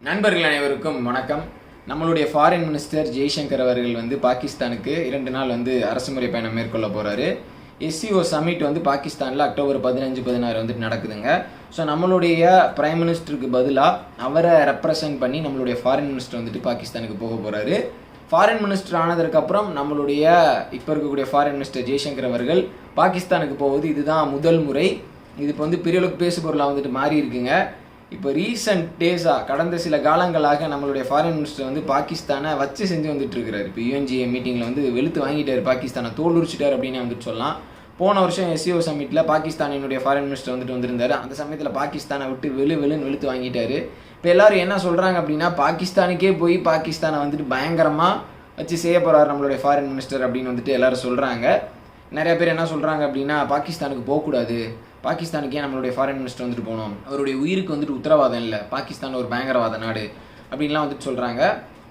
நண்பர்கள் அனைவருக்கும் வணக்கம். நம்மளுடைய ஃபாரின் மினிஸ்டர் ஜெய்சங்கர் அவர்கள் பாகிஸ்தானுக்கு 2 நாள் அரசுமுறை பயணம் மேற்கொள்ள போகிறாரு. SCO சமிட் பாகிஸ்தானில் அக்டோபர் 15-16 நடக்குதுங்க. ஸோ நம்மளுடைய பிரைம் மினிஸ்டருக்கு பதிலாக அவரை ரெப்ரசன்ட் பண்ணி நம்மளுடைய ஃபாரின் மினிஸ்டர் பாகிஸ்தானுக்கு போக போகிறாரு. ஃபாரின் மினிஸ்டர் ஆனதுக்கப்புறம் நம்மளுடைய இப்போ இருக்கக்கூடிய ஃபாரின் மினிஸ்டர் ஜெய்சங்கர் அவர்கள் பாகிஸ்தானுக்கு போவது இதுதான் முதல் முறை. இது இப்போ பெரிய அளவுக்கு பேசுபொருளாக மாறி இருக்குங்க. இப்போ ரீசெண்ட் டேஸாக கடந்த சில காலங்களாக நம்மளுடைய ஃபாரின் மினிஸ்டர் பாகிஸ்தானை வச்சு செஞ்சு இருக்கிறாரு. இப்போ UNGA மீட்டிங்கில் வெளுத்து வாங்கிட்டார், பாகிஸ்தானை தோல் உரிச்சிட்டார் அப்படின்னு சொல்லலாம். போன வருஷம் SCO சமிட்டில் பாகிஸ்தானினுடைய ஃபாரின் மினிஸ்டர் வந்திருந்தார். அந்த சமயத்தில் பாகிஸ்தானை விட்டு வெளுன்னு வெளுத்து வாங்கிட்டார். இப்போ எல்லோரும் என்ன சொல்கிறாங்க அப்படின்னா, பாகிஸ்தானுக்கே போய் பாகிஸ்தானை பயங்கரமாக வச்சு செய்ய போகிறார் நம்மளுடைய ஃபாரின் மினிஸ்டர் அப்படின்னு எல்லோரும் சொல்கிறாங்க. நிறைய பேர் என்ன சொல்கிறாங்க அப்படின்னா, பாகிஸ்தானுக்கு போகக்கூடாது, பாகிஸ்தானுக்கே நம்மளுடைய ஃபாரின் மினிஸ்டர் போகணும், அவருடைய உயிருக்கு உத்தரவாதம் இல்லை, பாகிஸ்தான் ஒரு பயங்கரவாத நாடு அப்படின்லாம் சொல்கிறாங்க.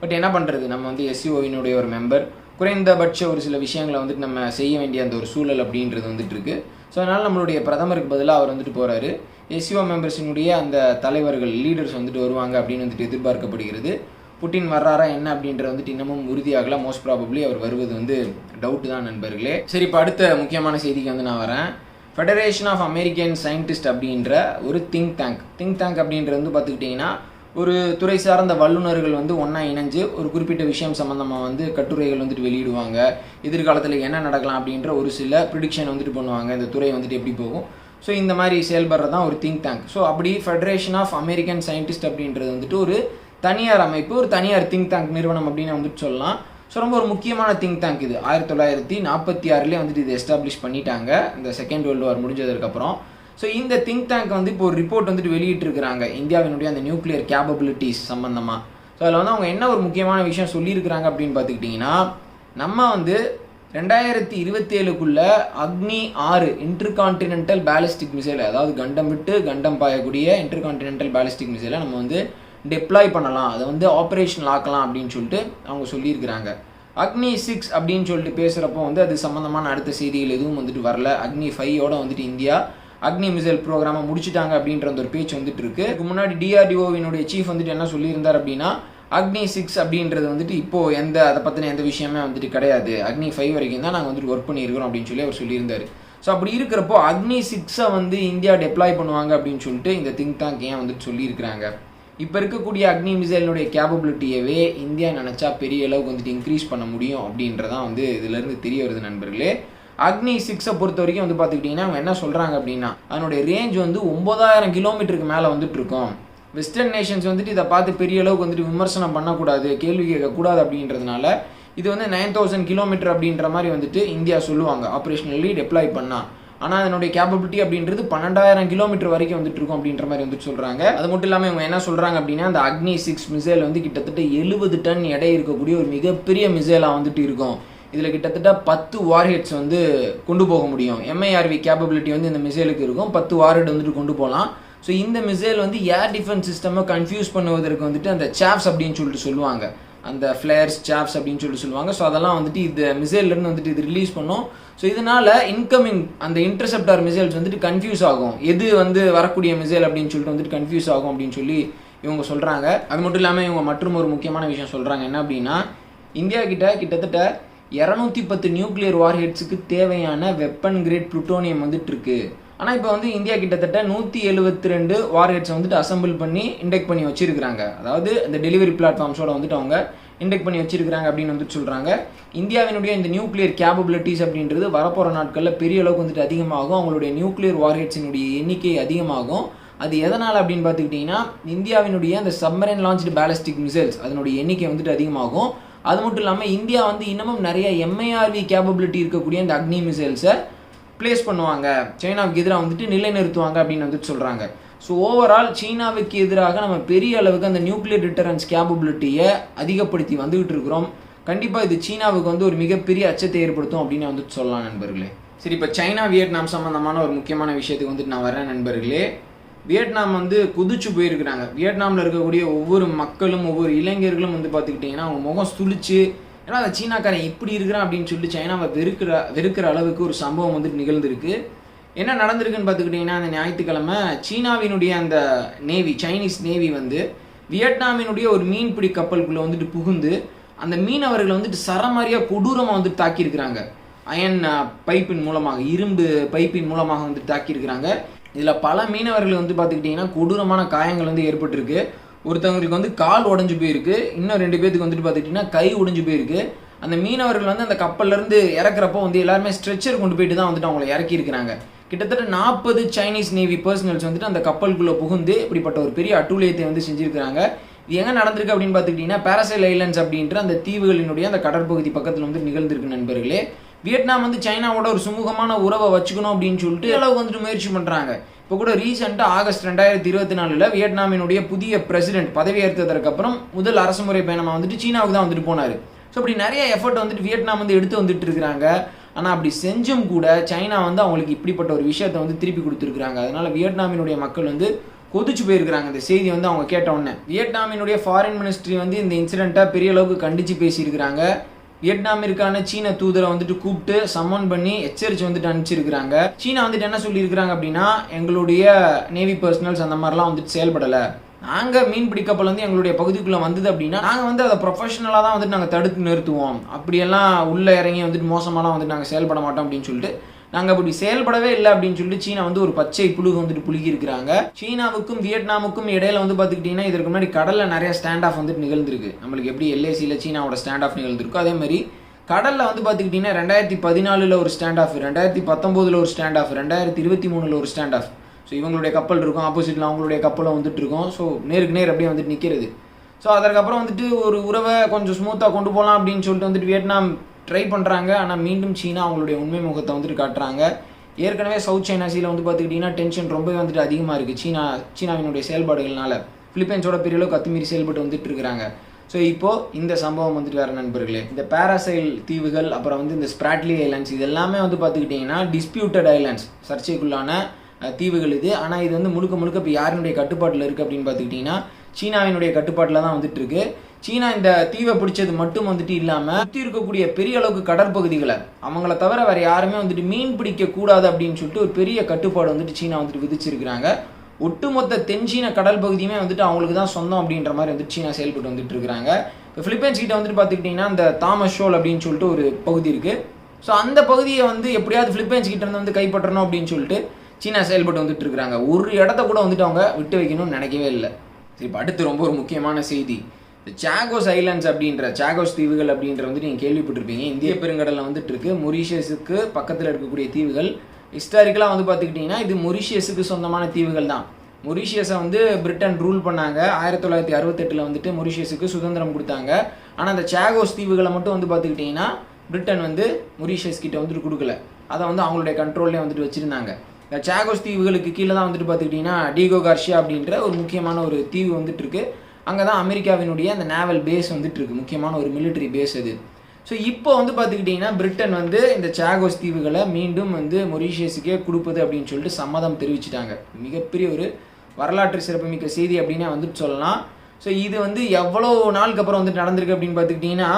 பட் என்ன பண்ணுறது, நம்ம SCOவினுடைய ஒரு மெம்பர், குறைந்தபட்ச ஒரு சில விஷயங்களை நம்ம செய்ய வேண்டிய அந்த ஒரு சூழல் அப்படின்றது இருக்குது. ஸோ அதனால் நம்மளுடைய பிரதமருக்கு பதிலாக அவர் போகிறாரு. SCO மெம்பர்ஸினுடைய அந்த தலைவர்கள் லீடர்ஸ் வருவாங்க அப்படின்னு எதிர்பார்க்கப்படுகிறது. புட்டின் வர்றாரா என்ன அப்படின்றது இன்னமும் உறுதியாகலாம். மோஸ்ட் ப்ராபப்ளி அவர் வருவது டவுட்டு தான் நண்பர்களே. சரி, இப்போ அடுத்த முக்கியமான செய்திக்கு நான் வரேன். ஃபெடரேஷன் ஆஃப் அமெரிக்கன் சயின்டிஸ்ட் அப்படின்ற ஒரு திங்க் டேங்க் அப்படின்றது பார்த்துக்கிட்டிங்கன்னா, ஒரு துறை சார்ந்த வல்லுநர்கள் ஒன்றா இணைஞ்சு ஒரு குறிப்பிட்ட விஷயம் சம்மந்தமாக கட்டுரைகள் வெளியிடுவாங்க. எதிர்காலத்தில் என்ன நடக்கலாம் அப்படின்ற ஒரு சில ப்ரிடிக்ஷன் பண்ணுவாங்க. இந்த துறை எப்படி போகும். ஸோ இந்த மாதிரி செயல்படுறது தான் ஒரு திங்க் டேங்க். ஸோ அப்படி ஃபெடரேஷன் ஆஃப் அமெரிக்கன் சயின்டிஸ்ட் அப்படின்றது ஒரு தனியார் அமைப்பு, ஒரு தனியார் திங்க் டேங்க் நிறுவனம் அப்படின்னு சொல்லலாம். ஸோ ரொம்ப ஒரு முக்கியமான திங்க் டேங்க் இது. 1946 இது எஸ்டாப்ளிஷ் பண்ணிட்டாங்க, இந்த செகண்ட் வேர்ல்டு வார் முடிஞ்சதுக்கப்புறம். ஸோ இந்த திங்க் டேங்க் இப்போ ஒரு ரிப்போர்ட் வெளியிட்டிருக்கிறாங்க இந்தியாவினுடைய அந்த நியூக்ளியர் கேப்பபிலிட்டிஸ் சம்மந்தமாக. ஸோ அதில் அவங்க என்ன ஒரு முக்கியமான விஷயம் சொல்லியிருக்கிறாங்க அப்படின்னு பார்த்துக்கிட்டிங்கன்னா, நம்ம 2027 அக்னி 6 இன்டர்கான்டினென்டல் பேலிஸ்டிக் மிசைல், அதாவது கண்டம் விட்டு கண்டம் பாயக்கூடிய இன்டர்கான்டினென்டல் பேலிஸ்டிக் மிசைலை நம்ம டெப்ளாய் பண்ணலாம், அதை ஆப்ரேஷனல் ஆக்கலாம் அப்படின்னு அவங்க சொல்லியிருக்கிறாங்க. அக்னி 6 அப்படின்னு பேசுகிறப்போ அது சம்மந்தமான அடுத்த செய்திகள் எதுவும் வரல. அக்னி 5ஓட இந்தியா அக்னி மிசைல் ப்ரோக்ராமை முடிச்சுட்டாங்க அப்படின்ற ஒரு பேச்சு இருக்கு. இதுக்கு முன்னாடி DRDOவினுடைய சீஃப் என்ன சொல்லியிருந்தார் அப்படின்னா, அக்னி 6 அப்படின்றது இப்போது அதை பற்றின எந்த விஷயமே கிடையாது, அக்னி 5 வரைக்கும் தான் நாங்கள் ஒர்க் பண்ணியிருக்கிறோம் அப்படின்னு அவர் சொல்லியிருந்தார். ஸோ அப்படி இருக்கிறப்போ அக்னி 6 இந்தியா டெப்ளாய் பண்ணுவாங்க அப்படின்னு இந்த திங்க் டேங்க் ஏன் சொல்லியிருக்கிறாங்க. இப்போ இருக்கக்கூடிய அக்னி மிசைலினுடைய கேப்பபிலிட்டியவே இந்தியா நினச்சா பெரிய அளவுக்கு இன்க்ரீஸ் பண்ண முடியும் அப்படின்றதான் இதிலேருந்து தெரிய வருது நண்பர்களே. அக்னி 6 பொறுத்த வரைக்கும் பார்த்துக்கிட்டிங்கன்னா அவங்க என்ன சொல்கிறாங்க அப்படின்னா, அதனுடைய ரேஞ்ச் 9000 கிலோமீட்டருக்கு மேலே இருக்கும். வெஸ்டர்ன் நேஷன்ஸ் இதை பார்த்து பெரிய அளவுக்கு விமர்சனம் பண்ணக்கூடாது, கேள்வி கேட்கக்கூடாது அப்படின்றதுனால இது 9000 கிலோமீட்டர் அப்படின்ற மாதிரி இந்தியா சொல்லுவாங்க ஆப்ரேஷனலி டெப்ளாய் பண்ணால். ஆனால் அதனுடைய கேப்பபிலிட்டி அப்படின்றது 12000 கிலோமீட்டர் வரைக்கும் இருக்கும் அப்படின்ற மாதிரி சொல்கிறாங்க. அது மட்டும் இல்லாமல் இவங்க என்ன சொல்கிறாங்க அப்படின்னா, அந்த அக்னி 6 மிசைல் கிட்டத்தட்ட 70 டன் எடை இருக்கக்கூடிய ஒரு மிகப்பெரிய மிசைலாக இருக்கும். இதில் கிட்டத்தட்ட 10 வார்ஹெட்ஸ் கொண்டு போக முடியும். MIRV கேப்பபிலிட்டி இந்த மிசைலுக்கு இருக்கும். 10 வார்ஹெட் கொண்டு போகலாம். ஸோ இந்த மிசைல் ஏர் டிஃபென்ஸ் சிஸ்டமை கன்ஃபியூஸ் பண்ணுவதற்கு அந்த சாப்ஸ் அப்படின்னு சொல்லுவாங்க, அந்த ஃப்ளேர்ஸ் சாப்ஸ் அப்படின்னு சொல்லுவாங்க. ஸோ அதெல்லாம் இந்த மிசைல்லேருந்து இது ரிலீஸ் பண்ணும். ஸோ இதனால் இன்கமிங் அந்த இன்டர்செப்டார் மிசைல்ஸ் கன்ஃபியூஸ் ஆகும், எது வரக்கூடிய மிசைல் அப்படின்னு கன்ஃபியூஸ் ஆகும் அப்படின்னு இவங்க சொல்கிறாங்க. அது மட்டும் இல்லாமல் இவங்க மற்றும் ஒரு முக்கியமான விஷயம் சொல்கிறாங்க. என்ன அப்படின்னா, இந்தியா கிட்டத்தட்ட 210 நியூக்ளியர் வார்ஹெட்ஸுக்கு தேவையான வெப்பன் கிரேட் புளுட்டோனியம் இருக்குது. ஆனால் இப்போ இந்தியா கிட்டத்தட்ட 172 வார்ஹெட்ஸ் அசம்பிள் பண்ணி இண்டெக்ட் பண்ணி வச்சிருக்கிறாங்க. அதாவது இந்த டெலிவரி பிளாட்ஃபார்ம்ஸோட அவங்க இண்டெக்ட் பண்ணி வச்சிருக்கிறாங்க அப்படின்னு சொல்கிறாங்க. இந்தியாவினுடைய இந்த நியூக்ளியர் கேப்பபிலிட்டிஸ் அப்படின்றது வரப்போகிற நாட்களில் பெரிய அளவுக்கு அதிகமாகும். அவங்களுடைய நியூக்ளியர் வார்ஹெட்ஸினுடைய எண்ணிக்கை அதிகமாகும். அது எதனால் அப்படின்னு பார்த்துக்கிட்டிங்கன்னா, இந்தியாவினுடைய அந்த சப்மரைன் லான்ச்டு பேலிஸ்டிக் மிசைல்ஸ் அதனுடைய எண்ணிக்கை அதிகமாகும். அது மட்டும் இல்லாமல் இந்தியா இன்னமும் நிறைய MIRV கேப்பபிலிட்டி இருக்கக்கூடிய இந்த அக்னி மிசைல்ஸை பிளேஸ் பண்ணுவாங்க, சைனாவுக்கு எதிராக நிலைநிறுத்துவாங்க அப்படின்னு சொல்கிறாங்க. ஸோ ஓவரால் சீனாவுக்கு எதிராக நம்ம பெரிய அளவுக்கு அந்த நியூக்ளியர் டிட்டரன்ஸ் கேப்பபிலிட்டியை அதிகப்படுத்தி இருக்கிறோம். கண்டிப்பாக இது சீனாவுக்கு ஒரு மிகப்பெரிய அச்சத்தை ஏற்படுத்தும் அப்படின்னு சொல்லலாம் நண்பர்களே. சரி, இப்போ சைனா வியட்நாம் சம்மந்தமான ஒரு முக்கியமான விஷயத்துக்கு நான் வரேன் நண்பர்களே. வியட்நாம் குதிச்சு போயிருக்கிறாங்க. வியட்நாமில் இருக்கக்கூடிய ஒவ்வொரு மக்களும் ஒவ்வொரு இளைஞர்களும் பார்த்துக்கிட்டிங்கன்னா அவங்க முகம் சுழிச்சு, ஏன்னா அந்த சீனாக்காரன் இப்படி இருக்கிறான் அப்படின்னு சைனாவை வெறுக்கிற அளவுக்கு ஒரு சம்பவம் நிகழ்ந்திருக்கு. என்ன நடந்திருக்குன்னு பார்த்துக்கிட்டிங்கன்னா, அந்த ஞாயிற்றுக்கிழமை சீனாவினுடைய அந்த நேவி, சைனீஸ் நேவி வியட்நாமினுடைய ஒரு மீன்பிடி கப்பலுக்குள்ளே வந்துட்டு புகுந்து அந்த மீனவர்களை வந்துட்டு சரமாரியாக கொடூரமாக வந்துட்டு தாக்கியிருக்கிறாங்க. அயன் பைப்பின் மூலமாக, இரும்பு பைப்பின் மூலமாக வந்துட்டு தாக்கியிருக்கிறாங்க. இதில் பல மீனவர்கள் வந்து பார்த்துக்கிட்டிங்கன்னா கொடூரமான காயங்கள் வந்து ஏற்பட்டிருக்கு. ஒருத்தவங்களுக்கு வந்து கால் உடஞ்சி போயிருக்கு, இன்னும் 2 பேருக்கு வந்துட்டு பார்த்துக்கிட்டிங்கன்னா கை உடஞ்சி போயிருக்கு. அந்த மீனவர்கள் வந்து அந்த கப்பல்லேருந்து இறக்குறப்போ வந்து எல்லாருமே ஸ்ட்ரெச்சர் கொண்டு போயிட்டு தான் வந்துட்டு அவங்களை இறக்கியிருக்கிறாங்க. கிட்டத்தட்ட 40 சைனீஸ் நேவி பர்சனல்ஸ் வந்துட்டு அந்த கப்பலுக்குள்ளே புகுந்து இப்படிப்பட்ட ஒரு பெரிய அட்டூழியத்தை வந்து செஞ்சுருக்கிறாங்க. இது எங்கே நடந்திருக்கு அப்படின்னு பார்த்துக்கிட்டிங்கன்னா பாராசைல் ஐலண்ட்ஸ் அப்படின்ற அந்த தீவுகளினுடைய அந்த கடற்பகுதி பக்கத்தில் வந்து நிகழ்ந்திருக்கு நண்பர்களே. வியட்நாம் வந்து சைனாவோட ஒரு சுமூகமான உறவை வச்சுக்கணும் அப்படின்னு சொல்லிட்டு அளவுக்கு வந்துட்டு முயற்சி பண்ணுறாங்க. இப்போ கூட ரீசெண்டாக ஆகஸ்ட் 2024 வியட்நாமினுடைய புதிய பிரசிடென்ட் பதவியேற்றதற்கு அப்புறம் முதல் அரசுமுறை பயணமாக வந்துட்டு சீனாவுக்கு தான் வந்துட்டு போனார். ஸோ அப்படி நிறைய எஃபர்ட் வந்துட்டு வியட்நாம் வந்து எடுத்து வந்துட்டு இருக்கிறாங்க. ஆனால் அப்படி செஞ்சும் கூட சைனா வந்து அவங்களுக்கு இப்படிப்பட்ட ஒரு விஷயத்தை வந்து திருப்பி கொடுத்துருக்குறாங்க. அதனால வியட்நாமினுடைய மக்கள் வந்து கொதிச்சு போயிருக்கிறாங்க இந்த செய்தி வந்து அவங்க கேட்ட உடனே. வியட்நாமினுடைய ஃபாரின் மினிஸ்ட்ரி வந்து இந்த இன்சிடென்ட்டை பெரிய அளவுக்கு கண்டித்து பேசியிருக்கிறாங்க. வியட்நாமிற்கான சீன தூதரை வந்துட்டு கூப்பிட்டு சம்மன் பண்ணி எச்சரிச்சு வந்துட்டு அனுப்பிச்சிருக்கிறாங்க. சீனா வந்துட்டு என்ன சொல்லியிருக்கிறாங்க அப்படின்னா, எங்களுடைய நேவி பர்சனல்ஸ் அந்த மாதிரிலாம் வந்துட்டு செயல்படலை. நாங்கள் மீன்பிடி கப்பல் வந்து எங்களுடைய பகுதிக்குள்ளே வந்தது அப்படின்னா நாங்கள் வந்து அதை ப்ரொஃபஷனலாக தான் வந்துட்டு நாங்கள் தடுத்து நிறுத்துவோம். அப்படியெல்லாம் உள்ளே இறங்கி வந்துட்டு மோசமாலாம் வந்துட்டு நாங்கள் செயல்பட மாட்டோம் அப்படின்னு சொல்லிட்டு, நாங்கள் அப்படி செயல்படவே இல்லை அப்படின்னு சொல்லிட்டு சீனா வந்து ஒரு பச்சை புழுகு வந்துட்டு புழுகி இருக்கிறாங்க. சீனாவுக்கும் வியட்நாமுக்கும் இடையில வந்து பார்த்துக்கிட்டிங்கன்னா இதற்கு முன்னாடி கடலில் நிறைய ஸ்டாண்ட் ஆஃப் வந்துட்டு நிகழ்ந்திருக்கு. நம்மளுக்கு எப்படி எல்ஏசியில் சீனாவோட ஸ்டாண்ட் ஆஃப் நிகழ்ந்திருக்கோ அதே மாதிரி கடலில் வந்து பார்த்துக்கிட்டிங்கன்னா 2014 ஒரு ஸ்டாண்ட் ஆஃப், 2019 ஒரு ஸ்டாண்ட் ஆஃப், 2023 ஒரு ஸ்டாண்ட் ஆஃப். ஸோ இவங்களுடைய கப்பல் இருக்கும், ஆப்போசிட்டில் அவங்களுடைய கப்பலும் வந்துட்டு இருக்கும். ஸோ நேருக்கு நேர் அப்படியே வந்துட்டு நிற்கிறது. ஸோ அதற்கப்புறம் வந்துட்டு ஒரு உறவை கொஞ்சம் ஸ்மூத்தாக கொண்டு போகலாம் அப்படின்னு சொல்லிட்டு வந்துட்டு வியட்நாம் ட்ரை பண்ணுறாங்க. ஆனால் மீண்டும் சீனா அவங்களுடைய உண்மை முகத்தை வந்துட்டு காட்டுறாங்க. ஏற்கனவே சவுத் சைனா சீல வந்து பார்த்துக்கிட்டிங்கன்னா டென்ஷன் ரொம்பவே வந்துட்டு அதிகமாக இருக்குது சீனாவினுடைய செயல்பாடுகள்னால. பிலிப்பைன்ஸோட பெரிய அளவுக்கு அத்துமீறி செயல்பட்டு வந்துட்டு இருக்கிறாங்க. ஸோ இப்போது இந்த சம்பவம் வந்துட்டு வேறு நண்பர்களே, இந்த பாராசைல் தீவுகள் அப்புறம் வந்து இந்த ஸ்ப்ராட்லி ஐலாண்ட்ஸ் இது எல்லாமே வந்து பார்த்துக்கிட்டிங்கன்னா டிஸ்பியூட்டட் ஐலாண்ட்ஸ், சர்ச்சைக்குள்ளான தீவுகள் இது. ஆனால் இது வந்து முழுக்க முழுக்க இப்போ யாருடைய கட்டுப்பாட்டில் இருக்குது அப்படின்னு பார்த்துக்கிட்டிங்கன்னா சீனாவினுடைய கட்டுப்பாட்டில் தான் வந்துட்டு இருக்கு. சீனா இந்த தீவை பிடிச்சது மட்டும் வந்துட்டு இல்லாமல் சுற்றி இருக்கக்கூடிய பெரிய அளவுக்கு கடற்பகுதிகளை அவங்கள தவிர வேறு யாருமே வந்துட்டு மீன் பிடிக்க கூடாது அப்படின்னு சொல்லிட்டு ஒரு பெரிய கட்டுப்பாடு வந்துட்டு சீனா வந்துட்டு விதிச்சிருக்கிறாங்க. ஒட்டுமொத்த தென்சீன கடல் பகுதியுமே வந்துட்டு அவங்களுக்கு தான் சொந்தம் அப்படின்ற மாதிரி வந்துட்டு சீனா செயல்பட்டு வந்துட்டு இருக்கிறாங்க. இப்போ பிலிப்பைன்ஸ் கிட்ட வந்துட்டு பார்த்துக்கிட்டிங்கன்னா இந்த தாமஸ் ஷோல் அப்படின்னு சொல்லிட்டு ஒரு பகுதி இருக்குது. ஸோ அந்த பகுதியை வந்து எப்படியாவது பிலிப்பைன்ஸ் கிட்ட இருந்து வந்து கைப்பற்றணும் அப்படின்னு சொல்லிட்டு சீனா செயல்பட்டு வந்துட்டு இருக்கிறாங்க. ஒரு இடத்த கூட வந்துட்டு அவங்க விட்டு வைக்கணும்னு நினைக்கவே இல்லை. சரி, இப்போ அடுத்து ரொம்ப ஒரு முக்கியமான செய்தி. இந்த சாகோஸ் ஐலாண்ட்ஸ் அப்படின்ற சாகோஸ் தீவுகள் அப்படின்ற வந்துட்டு நீங்கள் கேள்விப்பட்டிருப்பீங்க. இந்திய பெருங்கடலில் வந்துட்டு இருக்கு. மொரீஷியஸுக்கு பக்கத்தில் இருக்கக்கூடிய தீவுகள். ஹிஸ்டாரிக்கலாக வந்து பார்த்துக்கிட்டிங்கன்னா இது மொரீஷியஸுக்கு சொந்தமான தீவுகள் தான். மொரீஷியஸை வந்து பிரிட்டன் ரூல் பண்ணாங்க. 1968 வந்துட்டு மொரீஷியஸுக்கு சுதந்திரம் கொடுத்தாங்க. ஆனால் அந்த சாகோஸ் தீவுகளை மட்டும் வந்து பார்த்துக்கிட்டிங்கன்னா பிரிட்டன் வந்து மொரீஷியஸ் கிட்ட வந்துட்டு கொடுக்கல. அதை வந்து அவங்களுடைய கண்ட்ரோல்லே வந்துட்டு வச்சுருந்தாங்க. இந்த சாகோஸ் தீவுகளுக்கு கீழே தான் வந்துட்டு பார்த்துக்கிட்டிங்கன்னா டிகோ கார்ஷியா அப்படின்ற ஒரு முக்கியமான ஒரு தீவு வந்துட்டு இருக்கு. அங்கே தான் அமெரிக்காவினுடைய அந்த நேவல் பேஸ் வந்துட்டு இருக்கு, முக்கியமான ஒரு மிலிட்டரி பேஸ் அது. ஸோ இப்போ வந்து பார்த்துக்கிட்டிங்கன்னா பிரிட்டன் வந்து இந்த சாகோஸ் தீவுகளை மீண்டும் வந்து மொரீஷியஸுக்கே கொடுப்பது அப்படின்னு சொல்லிட்டு சம்மதம் தெரிவிச்சிட்டாங்க. மிகப்பெரிய ஒரு வரலாற்று சிறப்புமிக்க செய்தி அப்படின்னே வந்துட்டு சொல்லலாம். ஸோ இது வந்து எவ்வளோ நாளுக்கு அப்புறம் வந்துட்டு நடந்திருக்கு அப்படின்னு பார்த்துக்கிட்டிங்கன்னா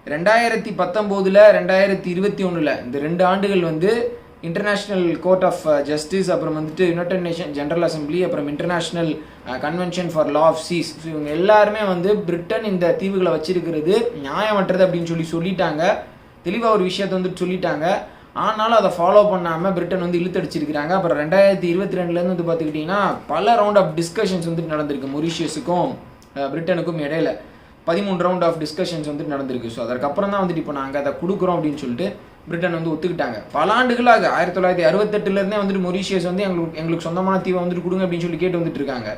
2019 2021 இந்த 2 ஆண்டுகள் வந்து இன்டர்நேஷ்னல் கோர்ட் ஆஃப் ஜஸ்டிஸ், அப்புறம் வந்துட்டு யுனைடெட் நேஷன் ஜெனரல் அசம்பிளி, அப்புறம் international convention for law of seas, இவங்க எல்லாருமே வந்து பிரிட்டன் இந்த தீவுகளை வச்சிருக்கிறது நியாயமற்றது அப்படின்னு சொல்லிட்டாங்க. தெளிவாக ஒரு விஷயத்தை வந்துட்டு சொல்லிட்டாங்க. ஆனாலும் அதை ஃபாலோ பண்ணாமல் பிரிட்டன் வந்து இழுத்தடிச்சிருக்கிறாங்க. அப்புறம் 2022 வந்து பார்த்துக்கிட்டிங்கன்னா பல ரவுண்ட் ஆஃப் டிஸ்கஷன்ஸ் வந்துட்டு நடந்திருக்கு. மொரீஷியஸுக்கும் பிரிட்டனுக்கும் இடையில 13 ரவுண்ட் ஆஃப் டிஸ்கஷன்ஸ் வந்துட்டு நடந்திருக்கு. ஸோ அதற்கப்புறம் தான் வந்துட்டு இப்போ நாங்கள் அதை கொடுக்குறோம் அப்படின்னு சொல்லிட்டு பிரிட்டன் வந்து ஒத்துக்கிட்டாங்க. பல ஆண்டுகளாக 1968 வந்துட்டு மொரீஷியஸ் வந்து எங்களுக்கு சொந்தமான தீவை வந்துட்டு கொடுங்க அப்படின்னு சொல்லி கேட்டு வந்துட்டு இருக்காங்க.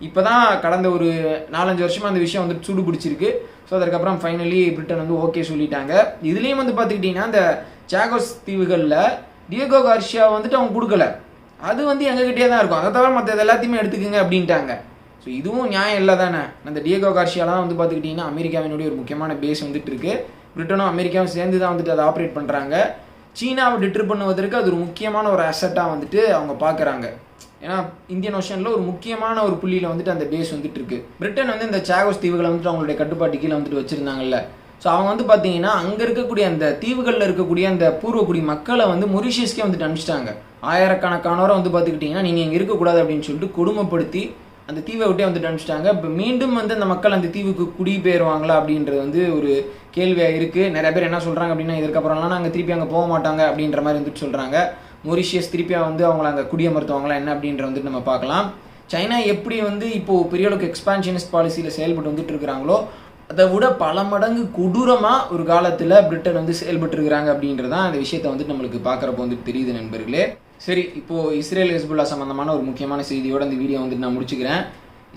இப்போ தான் கடந்த ஒரு 4-5 வருஷமாக அந்த விஷயம் வந்துட்டு சூடு பிடிச்சிருக்கு. ஸோ அதற்கப்புறம் ஃபைனலி பிரிட்டன் வந்து ஓகே சொல்லிட்டாங்க. இதுலேயும் வந்து பார்த்துக்கிட்டிங்கன்னா இந்த சாகோஸ் தீவுகளில் டியகோ கார்ஷியா வந்துட்டு அவங்க கொடுக்கல. அது வந்து எங்ககிட்டே தான் இருக்கும், அதை தவிர மற்ற எல்லாத்தையுமே எடுத்துக்கோங்க அப்படின்ட்டாங்க. ஸோ இதுவும் நியாயம் இல்லை தானே. அந்த டியகோ கார்ஷியாலாம் வந்து பார்த்துக்கிட்டிங்கன்னா அமெரிக்காவினுடைய ஒரு முக்கியமான பேஸ் வந்துட்டு இருக்கு. பிரிட்டனும் அமெரிக்காவும் சேர்ந்து தான் வந்துட்டு அதை ஆப்ரேட் பண்ணுறாங்க. சீனாவை டிட்டர் பண்ணுவதற்கு அது ஒரு முக்கியமான ஒரு அசட்டாக வந்துட்டு அவங்க பார்க்குறாங்க. ஏன்னா இந்தியன் ஓஷனில் ஒரு முக்கியமான ஒரு புள்ளியில் வந்துட்டு அந்த பேஸ் வந்துட்டு இருக்கு. பிரிட்டன் வந்து இந்த சாகோஸ் தீவுகளை வந்துட்டு அவங்களுடைய கட்டுப்பாட்டு கீழே வந்துட்டு வச்சுருந்தாங்கல்ல. ஸோ அவங்க வந்து பார்த்தீங்கன்னா அங்கே இருக்கக்கூடிய அந்த தீவுகளில் இருக்கக்கூடிய அந்த பூர்வக்குடி மக்களை வந்து மொரீஷியஸ்க்கே வந்துட்டு அனுப்பிச்சிட்டாங்க. ஆயிரக்கணக்கானோரை வந்து பார்த்துக்கிட்டிங்கன்னா நீங்கள் இங்கே இருக்கக்கூடாது அப்படின்னு சொல்லிட்டு கொடுமைப்படுத்தி அந்த தீவை விட்டே வந்துட்டு அனுப்பிச்சிட்டாங்க. இப்போ மீண்டும் வந்து அந்த மக்கள் அந்த தீவுக்கு குடிபெயருவாங்களா அப்படின்றது வந்து ஒரு கேள்வியாக இருக்குது. நிறைய பேர் என்ன சொல்கிறாங்க அப்படின்னா, இதற்கப்புறம்லாம் நாங்கள் திருப்பி அங்கே போக மாட்டாங்க அப்படின்ற மாதிரி வந்துட்டு சொல்கிறாங்க. மொரிஷியஸ் திருப்பியாக வந்து அவங்கள அங்கே குடியமர்த்துவாங்களா என்ன அப்படின்ற வந்துட்டு நம்ம பார்க்கலாம். சைனா எப்படி வந்து இப்போது பெரிய அளவுக்கு எக்ஸ்பான்ஷனிஸ்ட் பாலிசியில் செயல்பட்டு வந்துட்டு இருக்கிறாங்களோ அதை விட பல மடங்கு கொடூரமாக ஒரு காலத்தில் பிரிட்டன் வந்து செயல்பட்டு இருக்கிறாங்க அப்படின்றதான் அந்த விஷயத்தை வந்துட்டு நம்மளுக்கு பார்க்குறப்போ வந்துட்டு தெரியுது நண்பர்களே. சரி, இப்போது இஸ்ரேல் ஹெஸ்புல்லா சம்மந்தமான ஒரு முக்கியமான செய்தியோடு அந்த வீடியோ வந்துட்டு நான் முடிச்சுக்கிறேன்.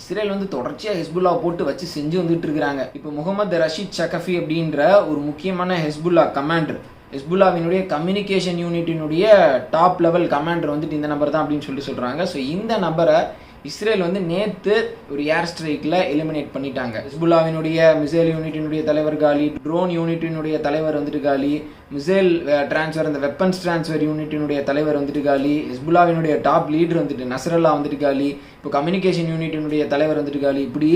இஸ்ரேல் வந்து தொடர்ச்சியாக ஹெஸ்புல்லாவை போட்டு வச்சு செஞ்சு வந்துட்டு இருக்கிறாங்க. இப்போ முகமது ரஷீத் சகஃபி அப்படின்ற ஒரு முக்கியமான ஹெஸ்புல்லா கமாண்டர், ஹெஸ்புல்லாவினுடைய கம்யூனிகேஷன் யூனிட்டினுடைய டாப் லெவல் கமாண்டர் வந்துட்டு இந்த நபர் தான் அப்படின்னு சொல்லிட்டு சொல்கிறாங்க. ஸோ இந்த நபரை இஸ்ரேல் வந்து நேற்று ஒரு ஏர் ஸ்ட்ரைக்கில் எலிமினேட் பண்ணிட்டாங்க. ஹிஸ்புல்லாவினுடைய மிசைல் யூனிட்டினுடைய தலைவர் காலி, ட்ரோன் யூனிட்டினுடைய தலைவர் வந்துட்டு காலி, மிசைல் டிரான்ஸ்ஃபர் அந்த வெப்பன்ஸ் டிரான்ஸ்ஃபர் யூனிட்டினுடைய தலைவர் வந்துட்டு காலி, ஹிஸ்புல்லாவினுடைய டாப் லீடர் வந்துட்டு நஸ்ரல்லா வந்துட்டு காலி, இப்போ கம்யூனிகேஷன் யூனிட்டினுடைய தலைவர் வந்துட்டு காலி. இப்படி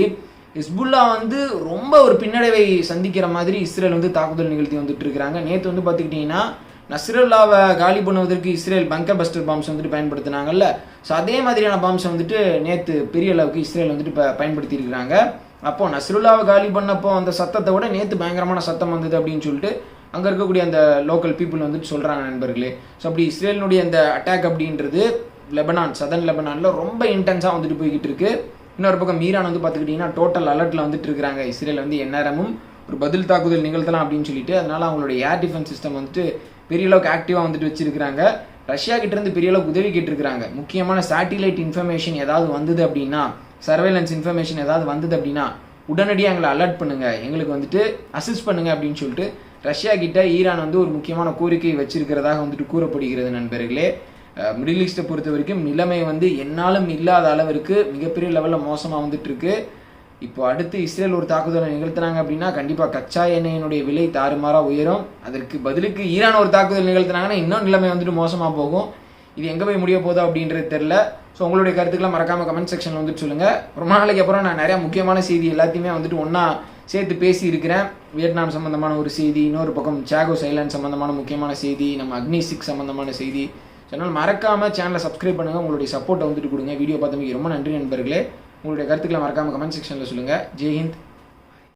ஹிஸ்புல்லா வந்து ரொம்ப ஒரு பின்னடைவை சந்திக்கிற மாதிரி இஸ்ரேல் வந்து தாக்குதல் நிகழ்த்தி வந்துட்டு இருக்கிறாங்க. நேற்று வந்து பார்த்துக்கிட்டிங்கன்னா நஸ்ரல்லாவை காலி பண்ணுவதற்கு இஸ்ரேல் பங்கர் பஸ்டர் பாம்ஸ் வந்துட்டு பயன்படுத்தினாங்கல்ல. ஸோ அதே மாதிரியான பாம்ஸை வந்துட்டு நேற்று பெரிய அளவுக்கு இஸ்ரேல் வந்துட்டு இப்போ பயன்படுத்தி இருக்கிறாங்க. அப்போது நஸ்ருல்லாவை காலி பண்ணப்போ அந்த சத்தத்தை விட நேற்று பயங்கரமான சத்தம் வந்தது அப்படின்னு சொல்லிட்டு அங்கே இருக்கக்கூடிய அந்த லோக்கல் பீப்புள் வந்துட்டு சொல்கிறாங்க நண்பர்களே. ஸோ அப்படி இஸ்ரேலினுடைய அந்த அட்டாக் அப்படின்றது லெபனான், சதர்ன் லெபனானில் ரொம்ப இன்டென்ஸாக வந்துட்டு போய்கிட்டு இருக்கு. இன்னொரு பக்கம் ஈரான் வந்து பார்த்துக்கிட்டிங்கன்னா டோட்டல் அலர்ட்டில் வந்துட்டு இருக்கிறாங்க. இஸ்ரேல் வந்து எந்நேரமும் ஒரு பதில் தாக்குதல் நிகழ்த்தலாம் அப்படின்னு சொல்லிட்டு, அதனால் அவங்களுடைய ஏர் டிஃபென்ஸ் சிஸ்டம் வந்துட்டு பெரிய அளவுக்கு ஆக்டிவாக வந்துட்டு வச்சிருக்கிறாங்க. ரஷ்யா கிட்டேருந்து பெரிய அளவுக்கு உதவி கேட்டிருக்கிறாங்க. முக்கியமான சேட்டிலைட் இன்ஃபர்மேஷன் ஏதாவது வந்தது அப்படின்னா, சர்வேலன்ஸ் இன்ஃபர்மேஷன் ஏதாவது வந்தது அப்படின்னா உடனடியாக எங்களை அலர்ட் பண்ணுங்கள், எங்களுக்கு வந்துட்டு அசிஸ்ட் பண்ணுங்கள் அப்படின்னு சொல்லிட்டு ரஷ்யா கிட்ட ஈரான் வந்து ஒரு முக்கியமான கோரிக்கை வச்சிருக்கிறதாக வந்துட்டு கூறப்படுகிறது நண்பர்களே. மிடில் ஈஸ்ட்டை பொறுத்த வரைக்கும் நிலைமை வந்து என்னாலும் இல்லாத அளவிற்கு மிகப்பெரிய லெவலில் மோசமாக வந்துட்டு இருக்கு. இப்போ அடுத்து இஸ்ரேல் ஒரு தாக்குதலை நிகழ்த்தினாங்க அப்படின்னா கண்டிப்பாக கச்சா எண்ணெயினுடைய விலை தாறுமாறாக உயரும். அதற்கு பதிலுக்கு ஈரான் ஒரு தாக்குதல் நிகழ்த்தினாங்கன்னா இன்னும் நிலைமை வந்துட்டு மோசமாக போகும். இது எங்கே போய் முடிய போதோ அப்படின்றது தெரில. ஸோ உங்களுடைய கருத்துக்களை மறக்காமல் கமெண்ட் செக்ஷனில் வந்துட்டு சொல்லுங்கள். ரொம்ப நாளைக்கு அப்புறம் நான் நிறையா முக்கியமான செய்தி எல்லாத்தையுமே வந்துட்டு ஒன்றா சேர்த்து பேசி இருக்கிறேன். வியட்நாம் சம்மந்தமான ஒரு செய்தி, இன்னொரு பக்கம் சாகோஸ் ஐலாண்ட் சம்மந்தமான முக்கியமான செய்தி, நம்ம அக்னி 6 சம்மந்தமான செய்தி. அதனால் மறக்காமல் சேனலை சப்ஸ்கிரைப் பண்ணுங்கள், உங்களுடைய சப்போர்ட்டை வந்துட்டு கொடுங்க. வீடியோ பார்த்தமைக்கு ரொம்ப நன்றி நண்பர்களே. உங்களுடைய கருத்துக்களை மறக்காமல் கமெண்ட் செக்ஷனில் சொல்லுங்கள். ஜெய் ஹிந்த்.